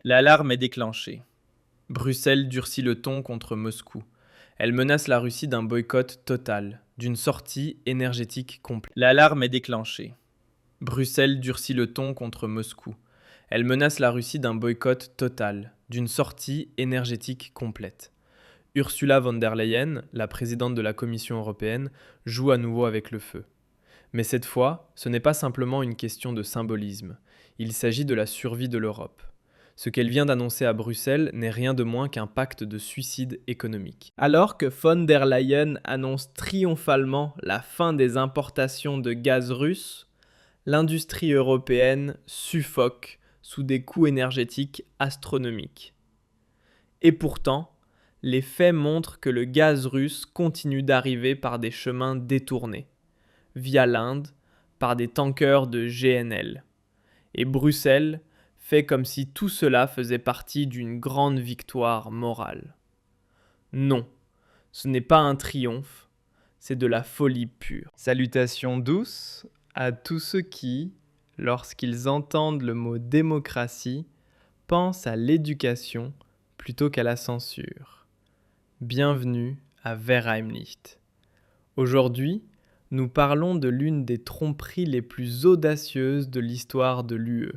L'alarme est déclenchée. Bruxelles durcit le ton contre Moscou. Elle menace la Russie d'un boycott total, d'une sortie énergétique complète. L'alarme est déclenchée. Bruxelles durcit le ton contre Moscou. Elle menace la Russie d'un boycott total, d'une sortie énergétique complète. Ursula von der Leyen, la présidente de la Commission européenne, joue à nouveau avec le feu. Mais cette fois, ce n'est pas simplement une question de symbolisme. Il s'agit de la survie de l'Europe. Ce qu'elle vient d'annoncer à Bruxelles n'est rien de moins qu'un pacte de suicide économique. Alors que von der Leyen annonce triomphalement la fin des importations de gaz russe, l'industrie européenne suffoque sous des coûts énergétiques astronomiques. Et pourtant, les faits montrent que le gaz russe continue d'arriver par des chemins détournés, via l'Inde, par des tankers de GNL. Et Bruxelles fait comme si tout cela faisait partie d'une grande victoire morale. Non, ce n'est pas un triomphe, c'est de la folie pure. Salutations douces à tous ceux qui, lorsqu'ils entendent le mot démocratie, pensent à l'éducation plutôt qu'à la censure. Bienvenue à Verheimlicht. Aujourd'hui, nous parlons de l'une des tromperies les plus audacieuses de l'histoire de l'UE.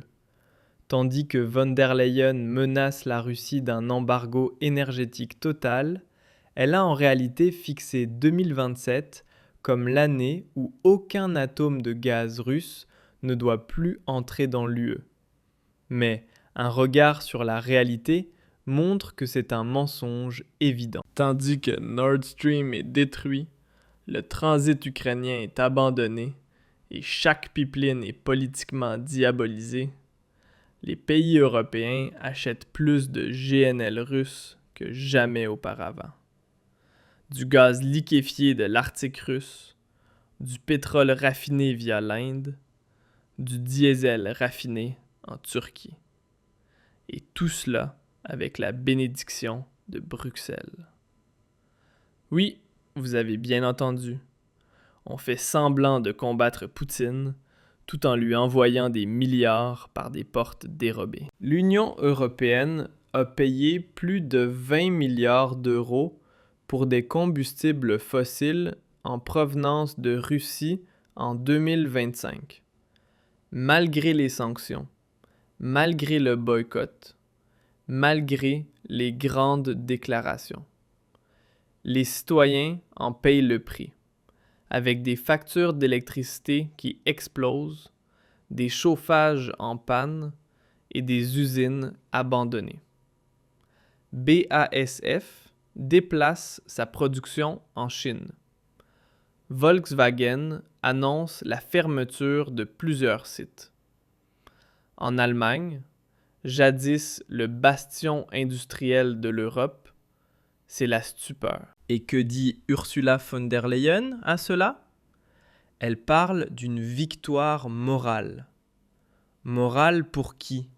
Tandis que von der Leyen menace la Russie d'un embargo énergétique total, elle a en réalité fixé 2027 comme l'année où aucun atome de gaz russe ne doit plus entrer dans l'UE. Mais un regard sur la réalité montre que c'est un mensonge évident. Tandis que Nord Stream est détruit, le transit ukrainien est abandonné et chaque pipeline est politiquement diabolisé, les pays européens achètent plus de GNL russe que jamais auparavant. Du gaz liquéfié de l'Arctique russe, du pétrole raffiné via l'Inde, du diesel raffiné en Turquie. Et tout cela avec la bénédiction de Bruxelles. Oui, vous avez bien entendu. On fait semblant de combattre Poutine, tout en lui envoyant des milliards par des portes dérobées. L'Union européenne a payé plus de 20 milliards d'euros pour des combustibles fossiles en provenance de Russie en 2025. Malgré les sanctions, malgré le boycott, malgré les grandes déclarations. Les citoyens en payent le prix, avec des factures d'électricité qui explosent, des chauffages en panne et des usines abandonnées. BASF déplace sa production en Chine. Volkswagen annonce la fermeture de plusieurs sites. En Allemagne, jadis le bastion industriel de l'Europe, c'est la stupeur. Et que dit Ursula von der Leyen à cela ? Elle parle d'une victoire morale. Morale pour qui ?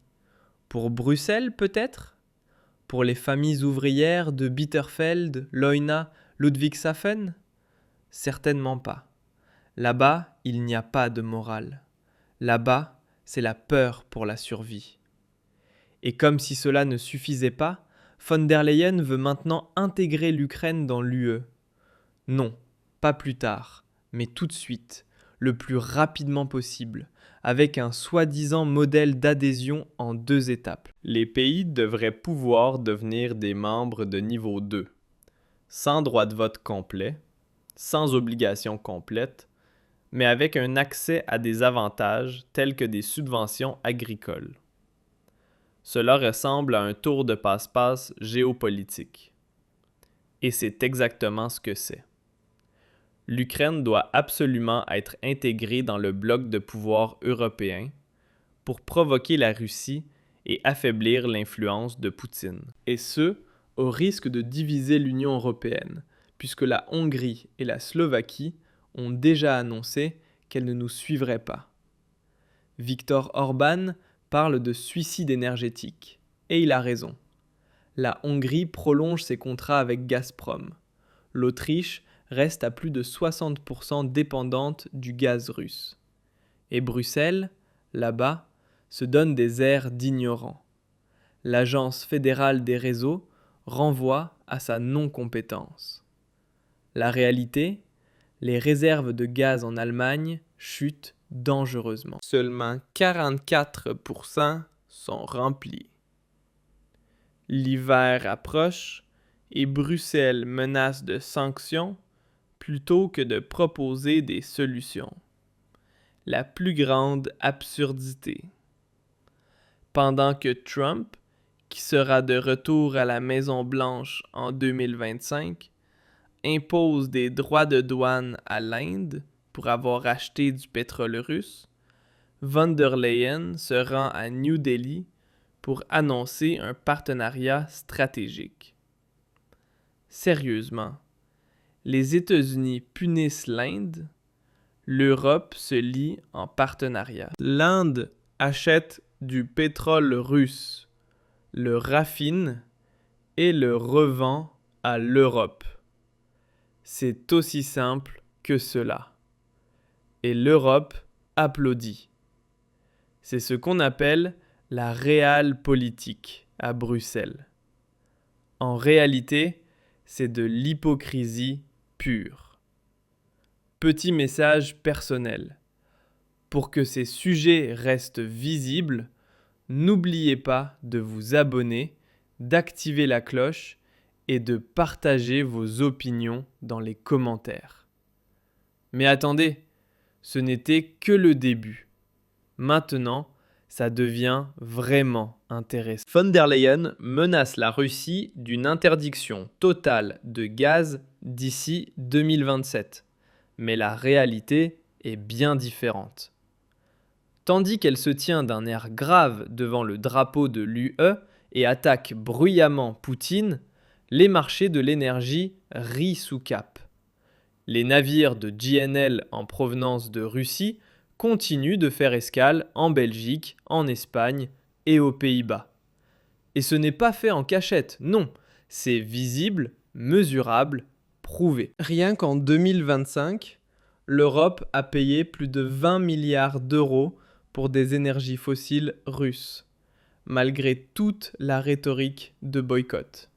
Pour Bruxelles peut-être ? Pour les familles ouvrières de Bitterfeld, Leuna, Ludwigshafen ? Certainement pas. Là-bas, il n'y a pas de morale. Là-bas, c'est la peur pour la survie. Et comme si cela ne suffisait pas, von der Leyen veut maintenant intégrer l'Ukraine dans l'UE. Non, pas plus tard, mais tout de suite, le plus rapidement possible, avec un soi-disant modèle d'adhésion en 2 étapes. Les pays devraient pouvoir devenir des membres de niveau 2, sans droit de vote complet, sans obligation complète, mais avec un accès à des avantages tels que des subventions agricoles. Cela ressemble à un tour de passe-passe géopolitique. Et c'est exactement ce que c'est. L'Ukraine doit absolument être intégrée dans le bloc de pouvoir européen pour provoquer la Russie et affaiblir l'influence de Poutine. Et ce, au risque de diviser l'Union européenne, puisque la Hongrie et la Slovaquie ont déjà annoncé qu'elles ne nous suivraient pas. Viktor Orban parle de suicide énergétique, et il a raison. La Hongrie prolonge ses contrats avec Gazprom. L'Autriche reste à plus de 60% dépendante du gaz russe. Et Bruxelles, là-bas, se donne des airs d'ignorant. l'Agence fédérale des réseaux renvoie à sa non-compétence. La réalité, les réserves de gaz en Allemagne chutent dangereusement. Seulement 44% sont remplies. L'hiver approche et Bruxelles menace de sanctions plutôt que de proposer des solutions. La plus grande absurdité. Pendant que Trump, qui sera de retour à la Maison-Blanche en 2025, impose des droits de douane à l'Inde pour avoir acheté du pétrole russe, von der Leyen se rend à New Delhi pour annoncer un partenariat stratégique. Sérieusement, les États-Unis punissent l'Inde, l'Europe se lie en partenariat. L'Inde achète du pétrole russe, le raffine et le revend à l'Europe. C'est aussi simple que cela. Et l'Europe applaudit. C'est ce qu'on appelle la realpolitik à Bruxelles. En réalité, c'est de l'hypocrisie pure. Petit message personnel. Pour que ces sujets restent visibles, n'oubliez pas de vous abonner, d'activer la cloche et de partager vos opinions dans les commentaires. Mais attendez, ce n'était que le début. Maintenant, ça devient vraiment intéressant. Von der Leyen menace la Russie d'une interdiction totale de gaz d'ici 2027. Mais la réalité est bien différente. Tandis qu'elle se tient d'un air grave devant le drapeau de l'UE et attaque bruyamment Poutine, les marchés de l'énergie rient sous cape. Les navires de GNL en provenance de Russie continuent de faire escale en Belgique, en Espagne et aux Pays-Bas. Et ce n'est pas fait en cachette, non, c'est visible, mesurable, prouvé. Rien qu'en 2025, l'Europe a payé plus de 20 milliards d'euros pour des énergies fossiles russes, malgré toute la rhétorique de boycott.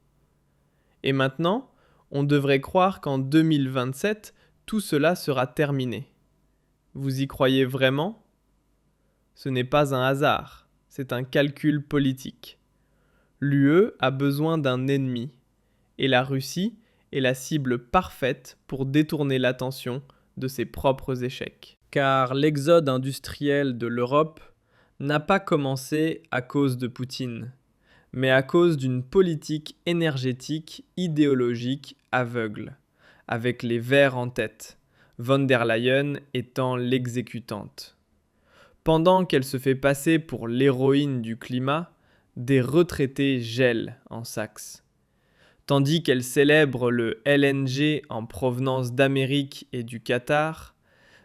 Et maintenant, on devrait croire qu'en 2027, tout cela sera terminé. Vous y croyez vraiment ? Ce n'est pas un hasard, c'est un calcul politique. L'UE a besoin d'un ennemi, et la Russie est la cible parfaite pour détourner l'attention de ses propres échecs. Car l'exode industriel de l'Europe n'a pas commencé à cause de Poutine, mais à cause d'une politique énergétique idéologique aveugle, avec les Verts en tête, von der Leyen étant l'exécutante. Pendant qu'elle se fait passer pour l'héroïne du climat, des retraités gèlent en Saxe. Tandis qu'elle célèbre le LNG en provenance d'Amérique et du Qatar,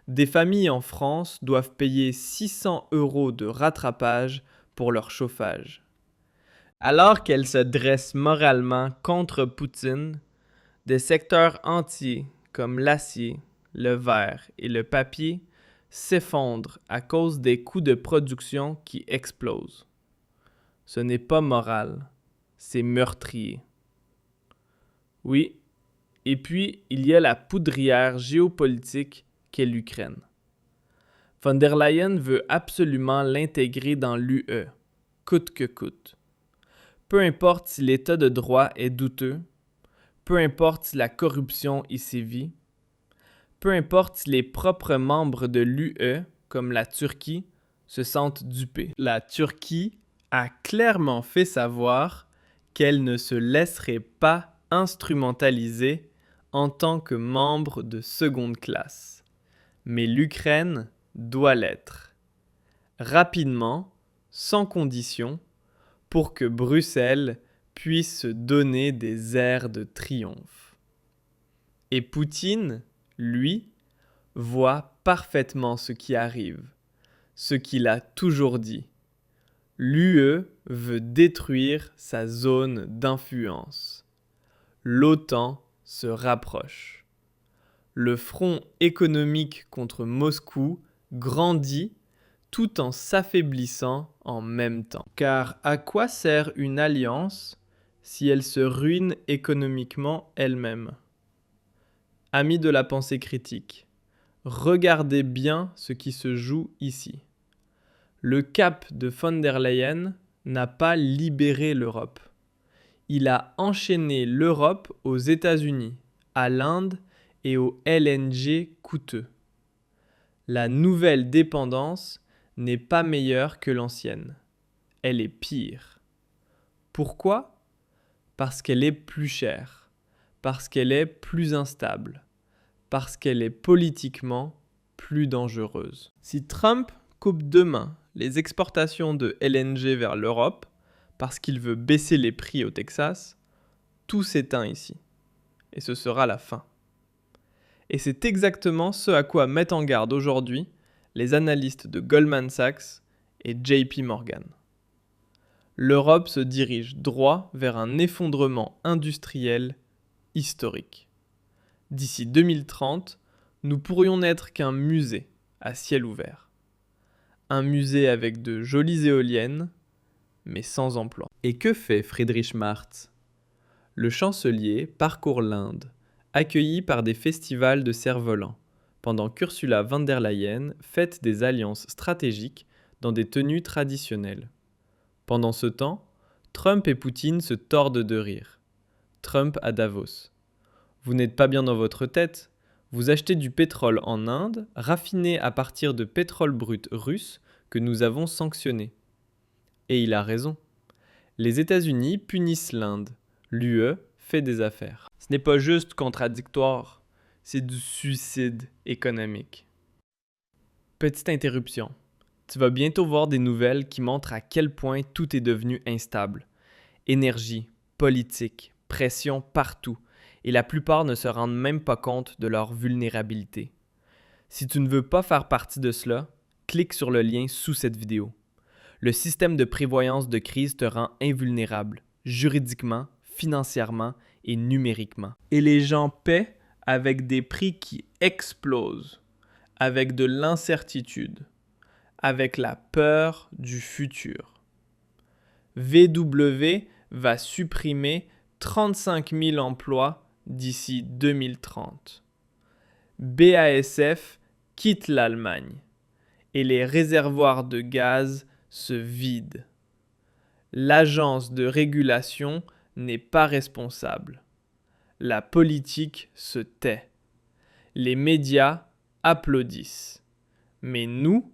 des familles en France doivent payer 600 € de rattrapage pour leur chauffage. Alors qu'elle se dresse moralement contre Poutine, des secteurs entiers comme l'acier, le verre et le papier s'effondrent à cause des coûts de production qui explosent. Ce n'est pas moral, c'est meurtrier. Oui, et puis il y a la poudrière géopolitique qu'est l'Ukraine. Von der Leyen veut absolument l'intégrer dans l'UE, coûte que coûte. Peu importe si l'état de droit est douteux, peu importe si la corruption y sévit, peu importe si les propres membres de l'UE, comme la Turquie, se sentent dupés. La Turquie a clairement fait savoir qu'elle ne se laisserait pas instrumentaliser en tant que membre de seconde classe. Mais l'Ukraine doit l'être. Rapidement, sans condition, pour que Bruxelles puisse se donner des airs de triomphe. Et Poutine, lui, voit parfaitement ce qui arrive, ce qu'il a toujours dit. L'UE veut détruire sa zone d'influence. L'OTAN se rapproche. Le front économique contre Moscou grandit tout en s'affaiblissant en même temps. Car à quoi sert une alliance si elle se ruine économiquement elle-même? Amis de la pensée critique, regardez bien ce qui se joue ici. Le cap de von der Leyen n'a pas libéré l'Europe. Il a enchaîné l'Europe aux États-Unis, à l'Inde et au LNG coûteux. La nouvelle dépendance n'est pas meilleure que l'ancienne. Elle est pire. Pourquoi ? Parce qu'elle est plus chère, parce qu'elle est plus instable, parce qu'elle est politiquement plus dangereuse. Si Trump coupe demain les exportations de LNG vers l'Europe, parce qu'il veut baisser les prix au Texas, tout s'éteint ici. Et ce sera la fin. Et c'est exactement ce à quoi mettent en garde aujourd'hui les analystes de Goldman Sachs et JP Morgan. L'Europe se dirige droit vers un effondrement industriel historique. D'ici 2030, nous pourrions n'être qu'un musée à ciel ouvert. Un musée avec de jolies éoliennes, mais sans emploi. Et que fait Friedrich Marx ? Le chancelier parcourt l'Inde, accueilli par des festivals de cerfs-volants, pendant qu'Ursula von der Leyen fête des alliances stratégiques dans des tenues traditionnelles. Pendant ce temps, Trump et Poutine se tordent de rire. Trump à Davos. Vous n'êtes pas bien dans votre tête ? Vous achetez du pétrole en Inde, raffiné à partir de pétrole brut russe que nous avons sanctionné. Et il a raison. Les États-Unis punissent l'Inde. L'UE fait des affaires. Ce n'est pas juste contradictoire, c'est du suicide économique. Petite interruption. Tu vas bientôt voir des nouvelles qui montrent à quel point tout est devenu instable. Énergie, politique, pression partout. Et la plupart ne se rendent même pas compte de leur vulnérabilité. Si tu ne veux pas faire partie de cela, clique sur le lien sous cette vidéo. Le système de prévoyance de crise te rend invulnérable, juridiquement, financièrement et numériquement. Et les gens paient avec des prix qui explosent, avec de l'incertitude, avec la peur du futur. VW va supprimer 35 000 emplois d'ici 2030. BASF quitte l'Allemagne et les réservoirs de gaz se vident. L'agence de régulation n'est pas responsable. La politique se tait. Les médias applaudissent. Mais nous,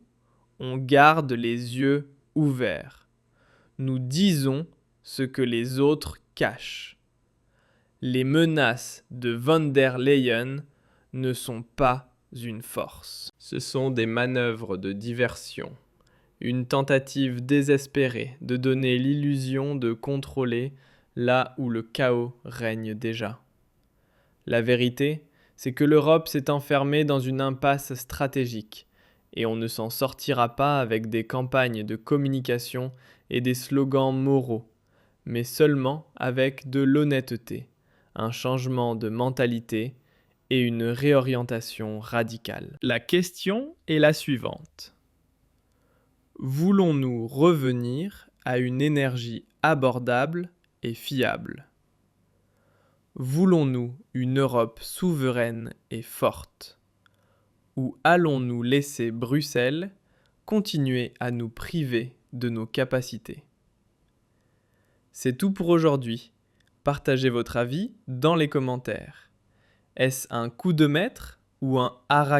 on garde les yeux ouverts. Nous disons ce que les autres cachent. Les menaces de von der Leyen ne sont pas une force. Ce sont des manœuvres de diversion. Une tentative désespérée de donner l'illusion de contrôler là où le chaos règne déjà. La vérité, c'est que l'Europe s'est enfermée dans une impasse stratégique et on ne s'en sortira pas avec des campagnes de communication et des slogans moraux, mais seulement avec de l'honnêteté, un changement de mentalité et une réorientation radicale. La question est la suivante. Voulons-nous revenir à une énergie abordable et fiable ? Voulons-nous une Europe souveraine et forte ? Ou allons-nous laisser Bruxelles continuer à nous priver de nos capacités ? C'est tout pour aujourd'hui. Partagez votre avis dans les commentaires. Est-ce un coup de maître ou un harakiri ?